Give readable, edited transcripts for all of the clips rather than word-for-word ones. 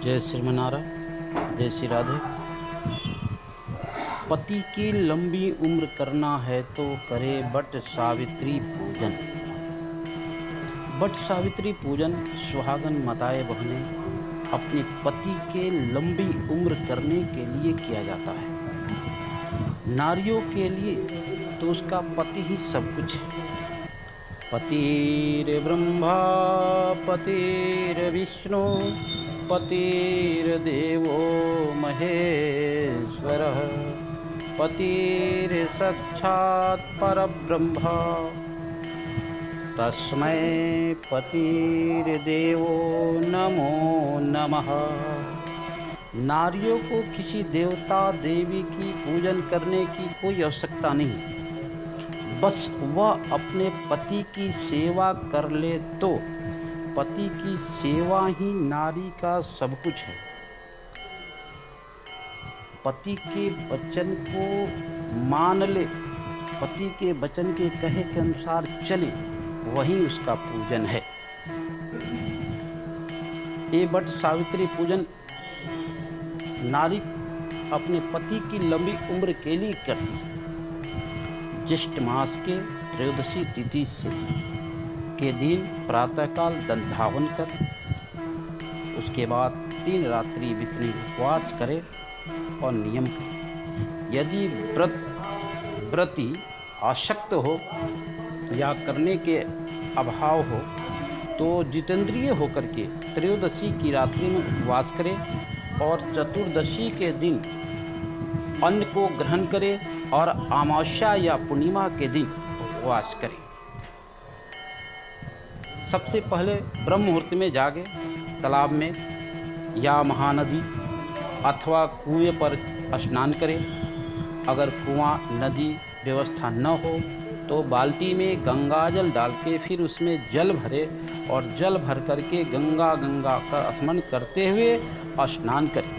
जय श्रीमनारायण, जय श्री राधे। पति की लंबी उम्र करना है तो करे बट सावित्री पूजन। बट सावित्री पूजन सुहागन माताएं बहनें अपने पति के लंबी उम्र करने के लिए किया जाता है। नारियों के लिए तो उसका पति ही सब कुछ है। पतिर्ब्रह्मा पतिर्विष्णु पतिर्देवो महेश्वरः पतिर्साक्षात् परब्रह्म तस्मै पतिर्देवो नमो नमः। नारियों को किसी देवता देवी की पूजन करने की कोई आवश्यकता नहीं, बस वह अपने पति की सेवा कर ले तो पति की सेवा ही नारी का सब कुछ है। पति के वचन को मान ले, पति के वचन के कहे के अनुसार चले, वही उसका पूजन है। ये बट सावित्री पूजन नारी अपने पति की लंबी उम्र के लिए करती है। ज्येष्ठ मास के त्रयोदशी तिथि से के दिन प्रातःकाल दंधावन कर उसके बाद 3 रात्रि बितनी उपवास करे और नियम करे। यदि व्रती आसक्त हो या करने के अभाव हो तो जितेंद्रिय होकर के त्रयोदशी की रात्रि में उपवास करे और चतुर्दशी के दिन अन्न को ग्रहण करे और अमावस्या या पूर्णिमा के दिन उपवास करें। सबसे पहले ब्रह्म मुहूर्त में जागे, तालाब में या महानदी अथवा कुएं पर स्नान करें। अगर कुआं नदी व्यवस्था न हो तो बाल्टी में गंगा जल डाल के फिर उसमें जल भरे और जल भर करके गंगा का स्मरण करते हुए स्नान करें।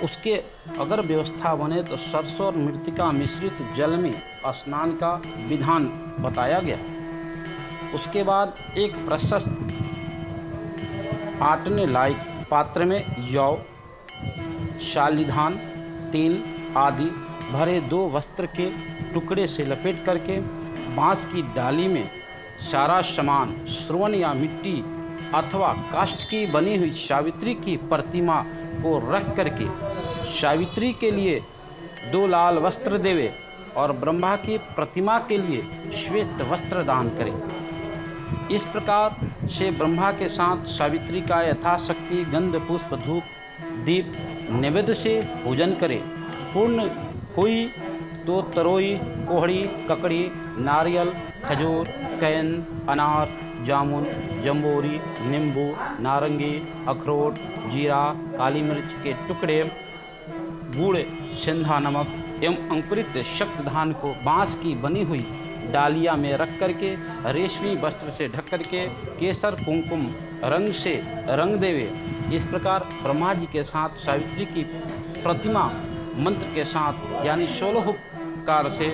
उसके अगर व्यवस्था बने तो सरसों और मृतिका मिश्रित जल में स्नान का विधान बताया गया। उसके बाद एक प्रशस्त आटने लायक पात्र में यौ, शालिधान, तेल आदि भरे 2 वस्त्र के टुकड़े से लपेट करके बांस की डाली में सारा सामान श्रवण या मिट्टी अथवा काष्ठ की बनी हुई सावित्री की प्रतिमा को रख करके सावित्री के लिए 2 लाल वस्त्र देवे और ब्रह्मा की प्रतिमा के लिए श्वेत वस्त्र दान करें। इस प्रकार से ब्रह्मा के साथ सावित्री का यथाशक्ति गंध पुष्प धूप दीप नैवेद्य से पूजन करें। पूर्ण हुई तो तरोई, कोहड़ी, ककड़ी, नारियल, खजूर, कैन, अनार, जामुन, जम्बोरी, नींबू, नारंगी, अखरोट, जीरा, काली मिर्च के टुकड़े, गुड़, सेंधा नमक एवं अंकुरित शक्तधान को बांस की बनी हुई डालिया में रख करके रेशमी वस्त्र से ढक करके केसर कुमकुम रंग से रंग देवे। इस प्रकार ब्रह्मा जी के साथ सावित्री की प्रतिमा मंत्र के साथ यानी 16 से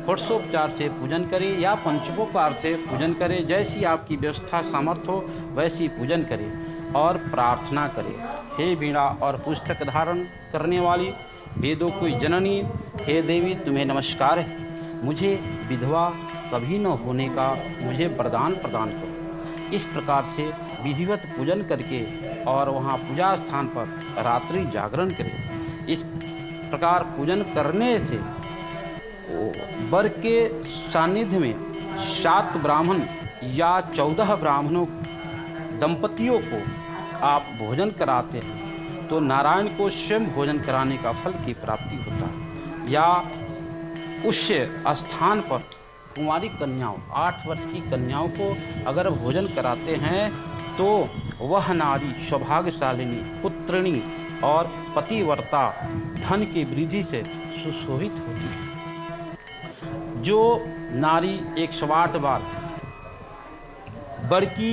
षोडशोपचार से पूजन करें या पंचोपचार से पूजन करें। जैसी आपकी व्यवस्था सामर्थ्य हो वैसी पूजन करें और प्रार्थना करें। हे वीणा और पुस्तक धारण करने वाली वेदों की जननी, हे देवी तुम्हें नमस्कार है। मुझे विधवा कभी न होने का मुझे वरदान प्रदान करो। इस प्रकार से विधिवत पूजन करके और वहाँ पूजा स्थान पर रात्रि जागरण करें। इस प्रकार पूजन करने से वर के सानिध्य में 7 ब्राह्मण या 14 ब्राह्मणों दंपतियों को आप भोजन कराते हैं तो नारायण को स्वयं भोजन कराने का फल की प्राप्ति होता है। या उस स्थान पर कुंवारी कन्याओं 8 वर्ष की कन्याओं को अगर भोजन कराते हैं तो वह नारी सौभाग्यशालिनी, पुत्रिणी और पतिव्रता धन की वृद्धि से सुशोभित होती है। जो नारी 108 बार वर की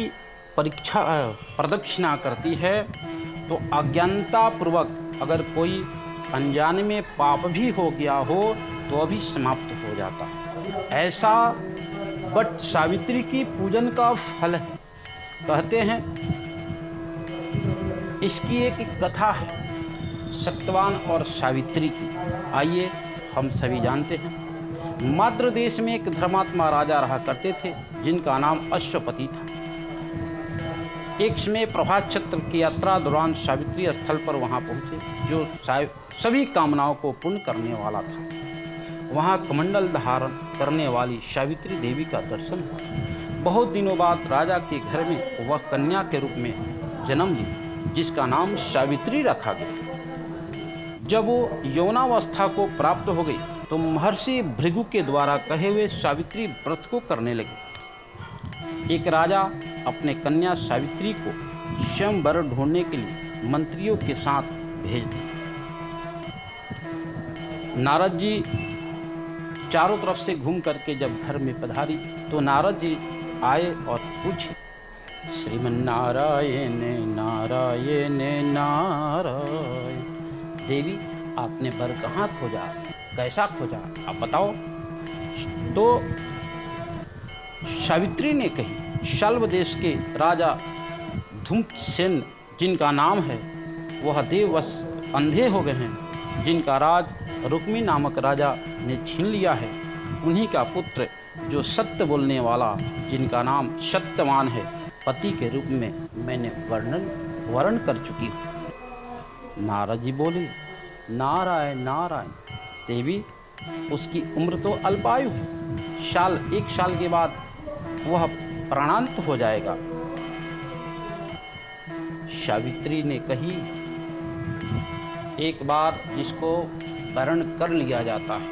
प्रदक्षिणा करती है तो अज्ञानता पूर्वक अगर कोई अनजाने में पाप भी हो गया हो तो अभी समाप्त हो जाता है। ऐसा बट सावित्री की पूजन का फल है। कहते हैं इसकी एक कथा है सत्यवान और सावित्री की। आइए हम सभी जानते हैं। मद्र देश में एक धर्मात्मा राजा रहा करते थे जिनका नाम अश्वपति था। एक समय प्रभात क्षेत्र की यात्रा दौरान सावित्री स्थल पर वहां पहुंचे जो सभी कामनाओं को पूर्ण करने वाला था। वहां कमंडल धारण करने वाली सावित्री देवी का दर्शन हुआ। बहुत दिनों बाद राजा के घर में वह कन्या के रूप में जन्म ली जिसका नाम सावित्री रखा गया। जब वो यौनावस्था को प्राप्त हो गई तो महर्षि भृगु के द्वारा कहे हुए सावित्री व्रत को करने लगे। एक राजा अपने कन्या सावित्री को स्वयंवर ढूंढने के लिए मंत्रियों के साथ भेज दिया। नारद जी चारों तरफ से घूम करके जब घर में पधारी तो नारद जी आए और पूछे, श्रीमन्नारायण नारायण नारायण, देवी आपने वर कहाँ खोजा, कैसा खोजा, आप बताओ। तो सावित्री ने कही, शल्व देश के राजा धूम्रसेन जिनका नाम है वह देववश अंधे हो गए हैं, जिनका राज रुक्मी नामक राजा ने छीन लिया है। उन्हीं का पुत्र जो सत्य बोलने वाला जिनका नाम सत्यवान है, पति के रूप में मैंने वर्ण कर चुकी हूँ। नारद जी बोले, नारायण नारायण, देवी उसकी उम्र तो अल्पायु है, एक साल के बाद वह प्राणांत हो जाएगा। सावित्री ने कही, एक बार जिसको वर्ण कर लिया जाता है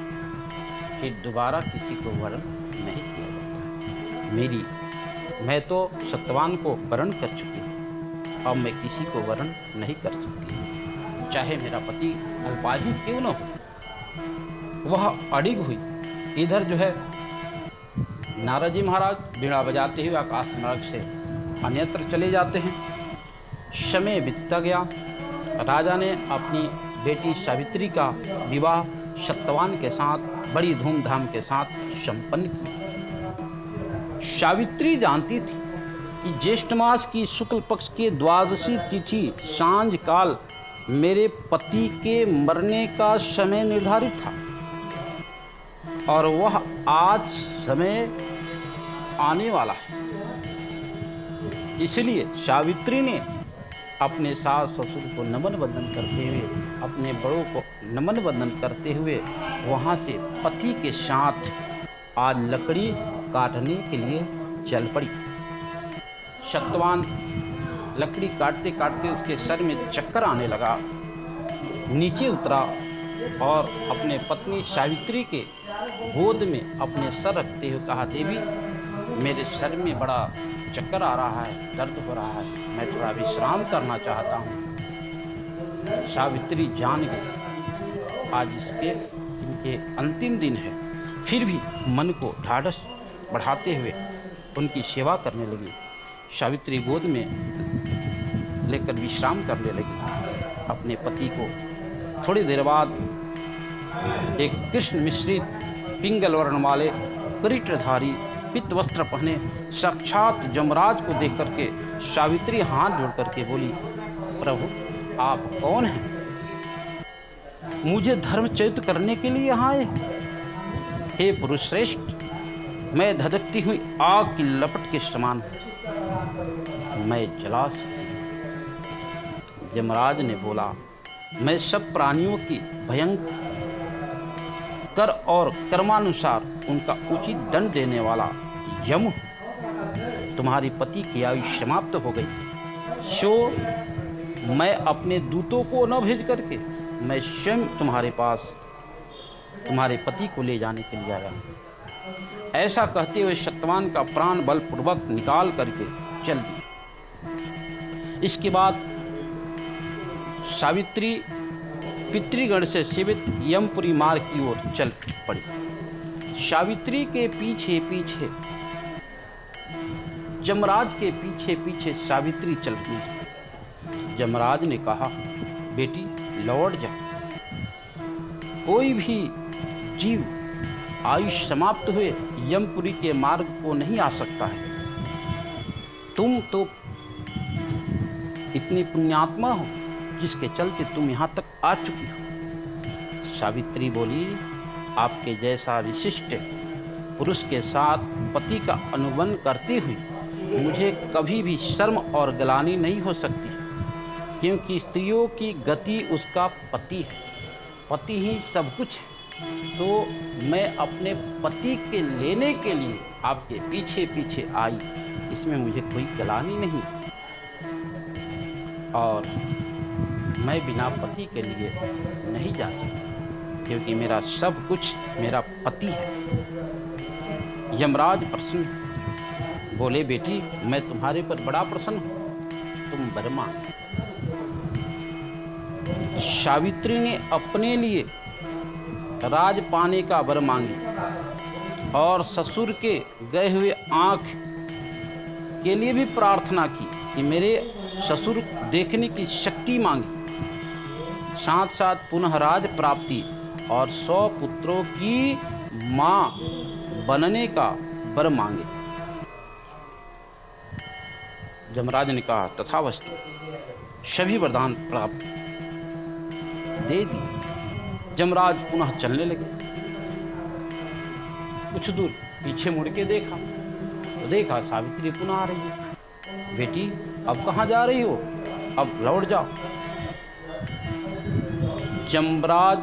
फिर दोबारा किसी को वर्ण नहीं किया जाता। मैं तो सत्यवान को वर्ण कर चुकी हूँ, अब मैं किसी को वर्ण नहीं कर सकती, चाहे मेरा पति अल्पायु क्यों न हो। वह अड़िग हुई। इधर जो है नारद जी महाराज बीड़ा बजाते हुए आकाश मार्ग से अन्यत्र चले जाते हैं। समय बीतता गया। राजा ने अपनी बेटी सावित्री का विवाह सत्यवान के साथ बड़ी धूमधाम के साथ संपन्न किया। सावित्री जानती थी कि ज्येष्ठ मास की शुक्ल पक्ष के द्वादशी तिथि सांझ काल मेरे पति के मरने का समय निर्धारित था और वह आज समय आने वाला है। इसलिए सावित्री ने अपने सास ससुर को नमन वंदन करते हुए, अपने बड़ों को नमन वंदन करते हुए वहाँ से पति के साथ आज लकड़ी काटने के लिए चल पड़ी। सत्यवान लकड़ी काटते काटते उसके सर में चक्कर आने लगा, नीचे उतरा और अपने पत्नी सावित्री के गोद में अपने सर रखते हुए कहा, देवी मेरे सर में बड़ा चक्कर आ रहा है, दर्द हो रहा है, मैं थोड़ा विश्राम करना चाहता हूँ। सावित्री जान गई आज इनके अंतिम दिन है, फिर भी मन को ढाढ़स बढ़ाते हुए उनकी सेवा करने लगी। सावित्री गोद में लेकर विश्राम करने लगी अपने पति को। थोड़ी देर बाद एक कृष्ण मिश्रित पिंगल वर्ण वाले किरीटधारी पित्त वस्त्र पहने साक्षात जमराज को देख करके सावित्री हाथ जोड़ करके बोली, प्रभु आप कौन हैं? मुझे धर्मच्युत करने के लिए यहाँ आए? हे पुरुष श्रेष्ठ, मैं धधकती हुई आग की लपट के समान हूँ, मैं जला सकती हूँ। यमराज ने बोला, मैं सब प्राणियों की भयंकर कर और कर्मानुसार उनका उचित दंड देने वाला यम हूँ। तुम्हारी पति की आयु समाप्त हो गई, सो मैं अपने दूतों को न भेज करके मैं स्वयं तुम्हारे पास तुम्हारे पति को ले जाने के लिए आया। ऐसा कहते हुए सत्यवान का प्राण बलपूर्वक निकाल करके चल दी। इसके बाद सावित्री पितृगण से सेवित यमपुरी मार्ग की ओर चल पड़ी। सावित्री के पीछे पीछे जमराज के पीछे पीछे सावित्री चल रही थी। जमराज ने कहा, बेटी लौट जा, कोई भी जीव आयुष समाप्त हुए यमपुरी के मार्ग को नहीं आ सकता है। तुम तो कितनी पुण्यात्मा हो जिसके चलते तुम यहाँ तक आ चुकी हो। सावित्री बोली, आपके जैसा विशिष्ट पुरुष के साथ पति का अनुबंध करती हुई मुझे कभी भी शर्म और ग्लानि नहीं हो सकती, क्योंकि स्त्रियों की गति उसका पति है, पति ही सब कुछ है। तो मैं अपने पति के लेने के लिए आपके पीछे पीछे आई, इसमें मुझे कोई ग्लानि नहीं, और मैं बिना पति के लिए नहीं जा सकती, क्योंकि मेरा सब कुछ मेरा पति है। यमराज प्रसन्न बोले, बेटी मैं तुम्हारे पर बड़ा प्रसन्न हूँ, तुम वर मांगो। सावित्री ने अपने लिए राज पाने का वर मांगी और ससुर के गए हुए आँख के लिए भी प्रार्थना की कि मेरे ससुर देखने की शक्ति मांगी। साथ साथ पुनः राज प्राप्ति और 100 पुत्रों की माँ बनने का वर मांगे। यमराज ने कहा, तथावस्तु, सभी वरदान प्राप्त दे दी। यमराज पुनः चलने लगे। कुछ दूर पीछे मुड़ के देखा तो देखा सावित्री पुनः आ रही है। बेटी अब कहाँ जा रही हो, अब लौट जाओ। यमराज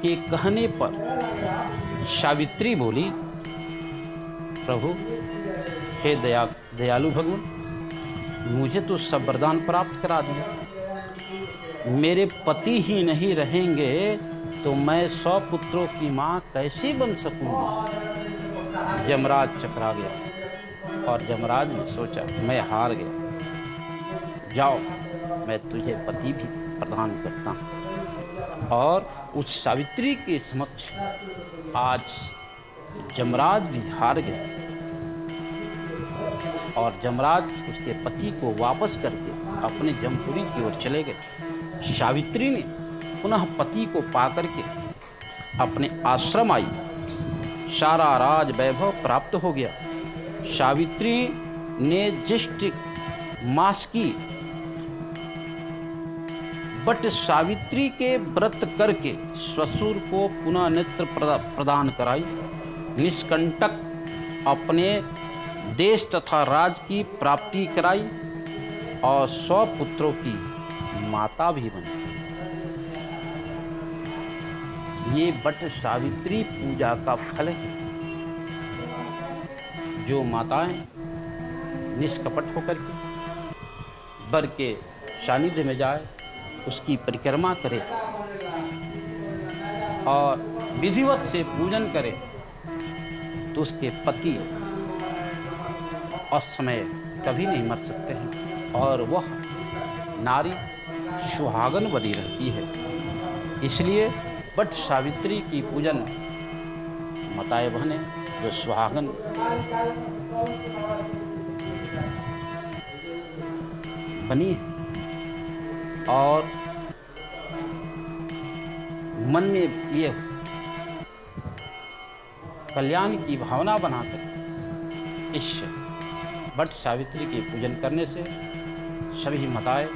के कहने पर सावित्री बोली, प्रभु हे दयालु भगवान, मुझे तो सब वरदान प्राप्त करा दिए, मेरे पति ही नहीं रहेंगे तो मैं 100 पुत्रों की माँ कैसे बन सकूंगी। यमराज चकरा गया और यमराज ने सोचा, मैं हार गया, जाओ मैं तुझे पति भी प्रदान करता हूँ। और उस सावित्री के समक्ष आज यमराज भी हार गए और यमराज उसके पति को वापस करके अपने जमपुरी की ओर चले गए। सावित्री ने पुनः पति को पाकर के अपने आश्रम आई। सारा राज वैभव प्राप्त हो गया। सावित्री ने ज्येष्ठ मास की बट सावित्री के व्रत करके ससुर को पुनः नेत्र प्रदान कराई। निष्कंटक अपने देश तथा राज की प्राप्ति कराई और 100 पुत्रों की माता भी बनी। ये बट सावित्री पूजा का फल है। जो माताएं निष्कपट होकर के वर के सानिध्य में जाए, उसकी परिक्रमा करे और विधिवत से पूजन करे, तो उसके पति असमय कभी नहीं मर सकते हैं और वह नारी सुहागन बनी रहती है। इसलिए बट सावित्री की पूजन माताएं बहनें जो सुहागन बनी है और मन में ये कल्याण की भावना बनाकर इस बट सावित्री के पूजन करने से सभी माताएं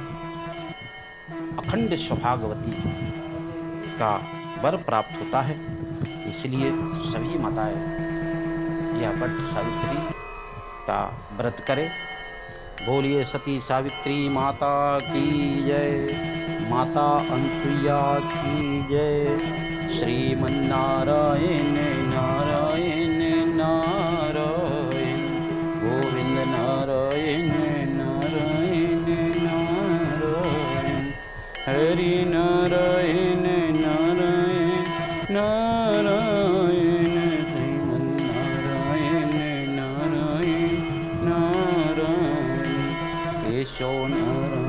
अखंड सौभाग्यवती का वर प्राप्त होता है। इसलिए सभी माताएं यह बट सावित्री का व्रत करें। बोलिए सती सावित्री माता की जय, माता अनसुईया की जय। श्रीमन्नारायण नारायण नारायण, गोविंद नारायण नारायण नारायण, हरि नारायण नारायण नारायण, श्रीमन्नारायण नारायण नारायण, केशव नारायण।